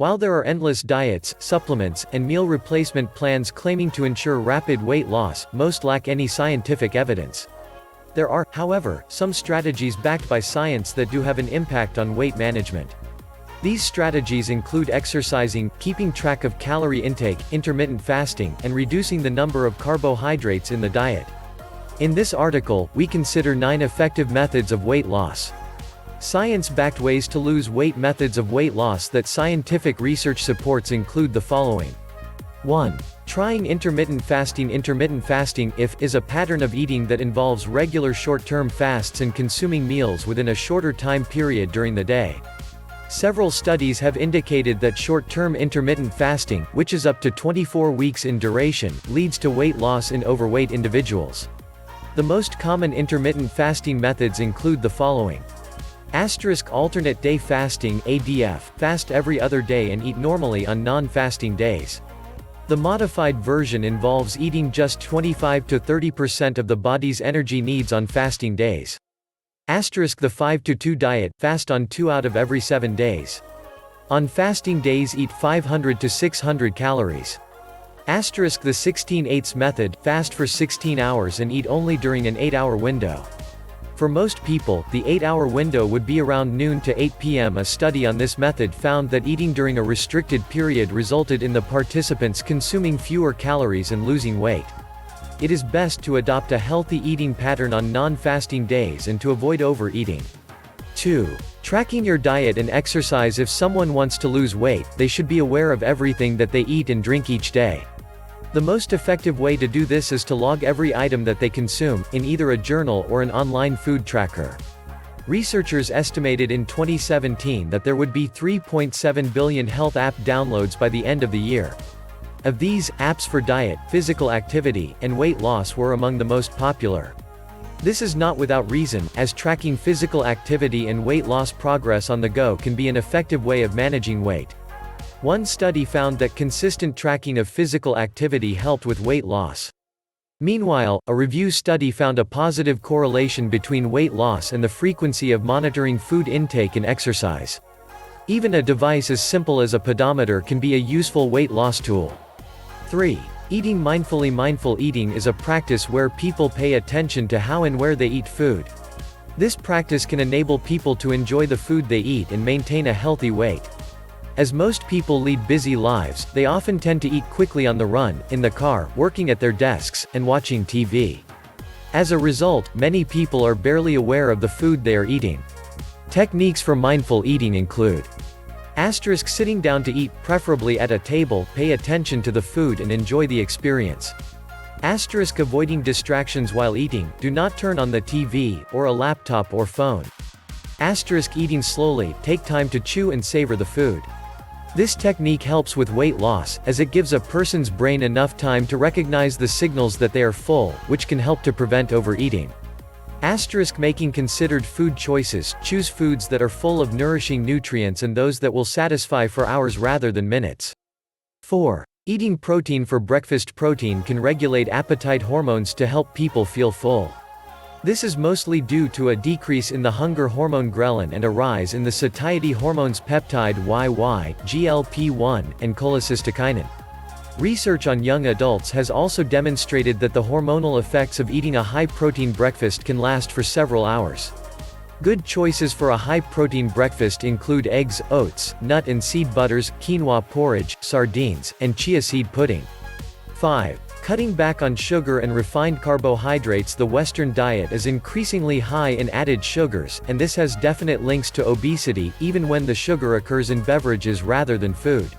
While there are endless diets, supplements, and meal replacement plans claiming to ensure rapid weight loss, most lack any scientific evidence. There are, however, some strategies backed by science that do have an impact on weight management. These strategies include exercising, keeping track of calorie intake, intermittent fasting, and reducing the number of carbohydrates in the diet. In this article, we consider 9 effective methods of weight loss. Science-backed ways to lose weight. Methods of weight loss that scientific research supports include the following. 1. Trying intermittent fasting. Intermittent fasting is a pattern of eating that involves regular short-term fasts and consuming meals within a shorter time period during the day. Several studies have indicated that short-term intermittent fasting, which is up to 24 weeks in duration, leads to weight loss in overweight individuals. The most common intermittent fasting methods include the following. Alternate day fasting (ADF), fast every other day and eat normally on non-fasting days. The modified version involves eating just 25 to 30% of the body's energy needs on fasting days. The 5-2 diet, fast on 2 out of every 7 days. On fasting days eat 500 to 600 calories. The 16/8 method, fast for 16 hours and eat only during an 8-hour window. For most people, the 8-hour window would be around noon to 8 p.m. A study on this method found that eating during a restricted period resulted in the participants consuming fewer calories and losing weight. It is best to adopt a healthy eating pattern on non-fasting days and to avoid overeating. 2. Tracking your diet and exercise. If someone wants to lose weight, they should be aware of everything that they eat and drink each day. The most effective way to do this is to log every item that they consume, in either a journal or an online food tracker. Researchers estimated in 2017 that there would be 3.7 billion health app downloads by the end of the year. Of these, apps for diet, physical activity, and weight loss were among the most popular. This is not without reason, as tracking physical activity and weight loss progress on the go can be an effective way of managing weight. One study found that consistent tracking of physical activity helped with weight loss. Meanwhile, a review study found a positive correlation between weight loss and the frequency of monitoring food intake and exercise. Even a device as simple as a pedometer can be a useful weight loss tool. 3. Eating mindfully. Mindful eating is a practice where people pay attention to how and where they eat food. This practice can enable people to enjoy the food they eat and maintain a healthy weight. As most people lead busy lives, they often tend to eat quickly on the run, in the car, working at their desks, and watching TV. As a result, many people are barely aware of the food they are eating. Techniques for mindful eating include sitting down to eat, preferably at a table, pay attention to the food and enjoy the experience. Avoiding distractions while eating, do not turn on the TV, or a laptop or phone. Eating slowly, take time to chew and savor the food. This technique helps with weight loss, as it gives a person's brain enough time to recognize the signals that they are full, which can help to prevent overeating. Making considered food choices, choose foods that are full of nourishing nutrients and those that will satisfy for hours rather than minutes. 4. Eating protein for breakfast. Protein can regulate appetite hormones to help people feel full. This is mostly due to a decrease in the hunger hormone ghrelin and a rise in the satiety hormones peptide YY, GLP-1, and cholecystokinin. Research on young adults has also demonstrated that the hormonal effects of eating a high-protein breakfast can last for several hours. Good choices for a high-protein breakfast include eggs, oats, nut and seed butters, quinoa porridge, sardines, and chia seed pudding. 5. Cutting back on sugar and refined carbohydrates. The Western diet is increasingly high in added sugars, and this has definite links to obesity, even when the sugar occurs in beverages rather than food.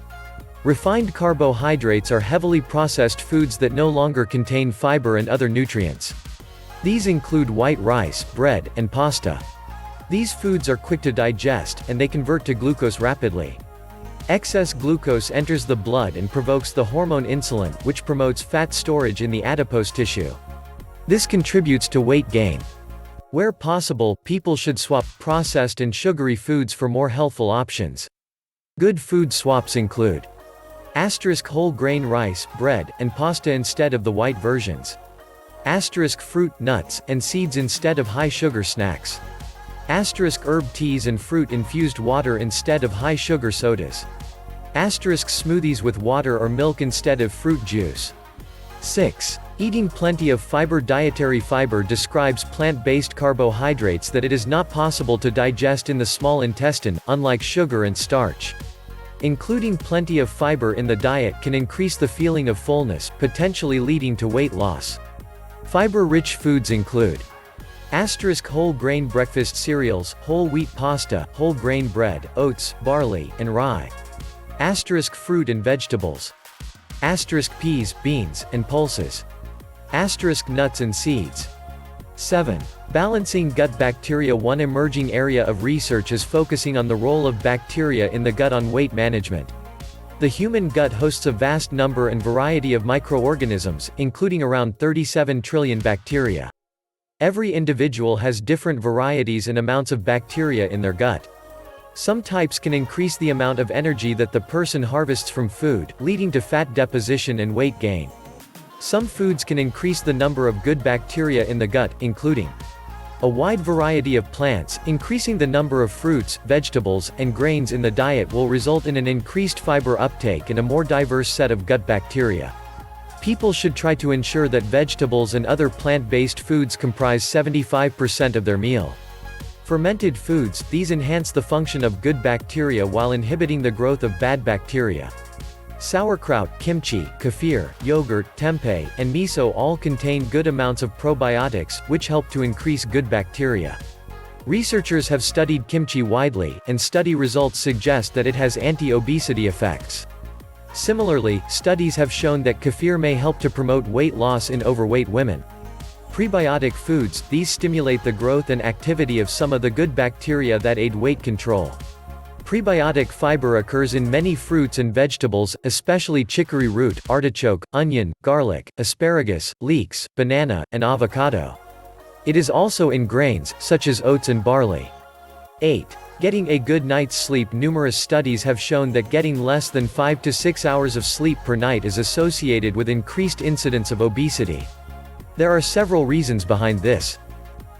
Refined carbohydrates are heavily processed foods that no longer contain fiber and other nutrients. These include white rice, bread, and pasta. These foods are quick to digest, and they convert to glucose rapidly. Excess glucose enters the blood and provokes the hormone insulin, which promotes fat storage in the adipose tissue. This contributes to weight gain. Where possible, people should swap processed and sugary foods for more healthful options. Good food swaps include whole grain rice, bread, and pasta instead of the white versions. Fruit, nuts, and seeds instead of high-sugar snacks. Herb teas and fruit-infused water instead of high-sugar sodas. Asterisk smoothies with water or milk instead of fruit juice. 6. Eating plenty of fiber. Dietary fiber describes plant-based carbohydrates that it is not possible to digest in the small intestine, unlike sugar and starch. Including plenty of fiber in the diet can increase the feeling of fullness, potentially leading to weight loss. Fiber-rich foods include whole grain breakfast cereals, whole wheat pasta, whole grain bread, oats, barley, and rye. Fruit and vegetables. Peas, beans, and pulses. Nuts and seeds. 7. Balancing gut bacteria. One emerging area of research is focusing on the role of bacteria in the gut on weight management. The human gut hosts a vast number and variety of microorganisms, including around 37 trillion bacteria. Every individual has different varieties and amounts of bacteria in their gut. Some types can increase the amount of energy that the person harvests from food, leading to fat deposition and weight gain. Some foods can increase the number of good bacteria in the gut, including a wide variety of plants. Increasing the number of fruits, vegetables, and grains in the diet will result in an increased fiber uptake and a more diverse set of gut bacteria. People should try to ensure that vegetables and other plant-based foods comprise 75% of their meal. Fermented foods, these enhance the function of good bacteria while inhibiting the growth of bad bacteria. Sauerkraut, kimchi, kefir, yogurt, tempeh, and miso all contain good amounts of probiotics, which help to increase good bacteria. Researchers have studied kimchi widely, and study results suggest that it has anti-obesity effects. Similarly, studies have shown that kefir may help to promote weight loss in overweight women. Prebiotic foods, these stimulate the growth and activity of some of the good bacteria that aid weight control. Prebiotic fiber occurs in many fruits and vegetables, especially chicory root, artichoke, onion, garlic, asparagus, leeks, banana, and avocado. It is also in grains, such as oats and barley. 8. Getting a good night's sleep. Numerous studies have shown that getting less than 5 to 6 hours of sleep per night is associated with increased incidence of obesity. There are several reasons behind this.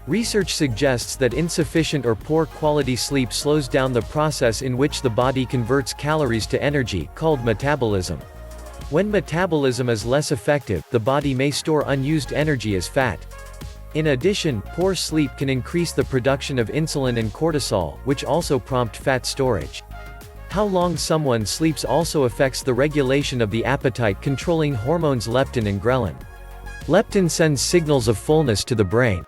Research suggests that insufficient or poor quality sleep slows down the process in which the body converts calories to energy, called metabolism. When metabolism is less effective, the body may store unused energy as fat. In addition, poor sleep can increase the production of insulin and cortisol, which also prompt fat storage. How long someone sleeps also affects the regulation of the appetite-controlling hormones leptin and ghrelin. Leptin sends signals of fullness to the brain.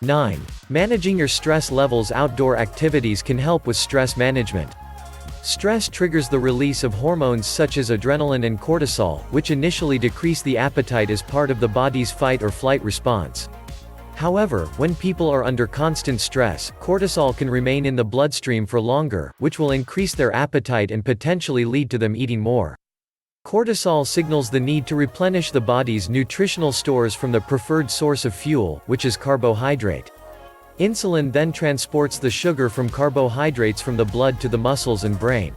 9. Managing your stress levels. Outdoor activities can help with stress management. Stress triggers the release of hormones such as adrenaline and cortisol, which initially decrease the appetite as part of the body's fight or flight response. However, when people are under constant stress, cortisol can remain in the bloodstream for longer, which will increase their appetite and potentially lead to them eating more. Cortisol signals the need to replenish the body's nutritional stores from the preferred source of fuel, which is carbohydrate. Insulin then transports the sugar from carbohydrates from the blood to the muscles and brain.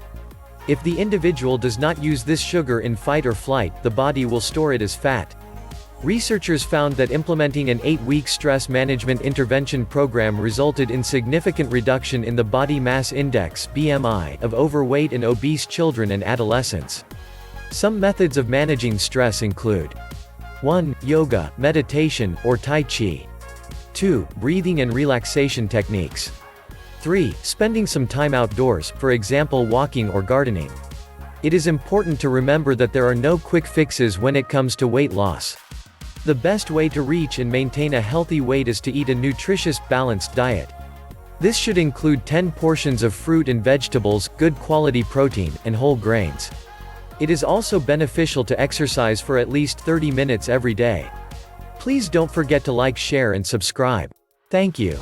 If the individual does not use this sugar in fight or flight, the body will store it as fat. Researchers found that implementing an 8-week stress management intervention program resulted in significant reduction in the body mass index (BMI) of overweight and obese children and adolescents. Some methods of managing stress include 1. Yoga, meditation, or Tai Chi. 2. Breathing and relaxation techniques. 3. Spending some time outdoors, for example walking or gardening. It is important to remember that there are no quick fixes when it comes to weight loss. The best way to reach and maintain a healthy weight is to eat a nutritious, balanced diet. This should include 10 portions of fruit and vegetables, good quality protein, and whole grains. It is also beneficial to exercise for at least 30 minutes every day. Please don't forget to like, share and subscribe. Thank you.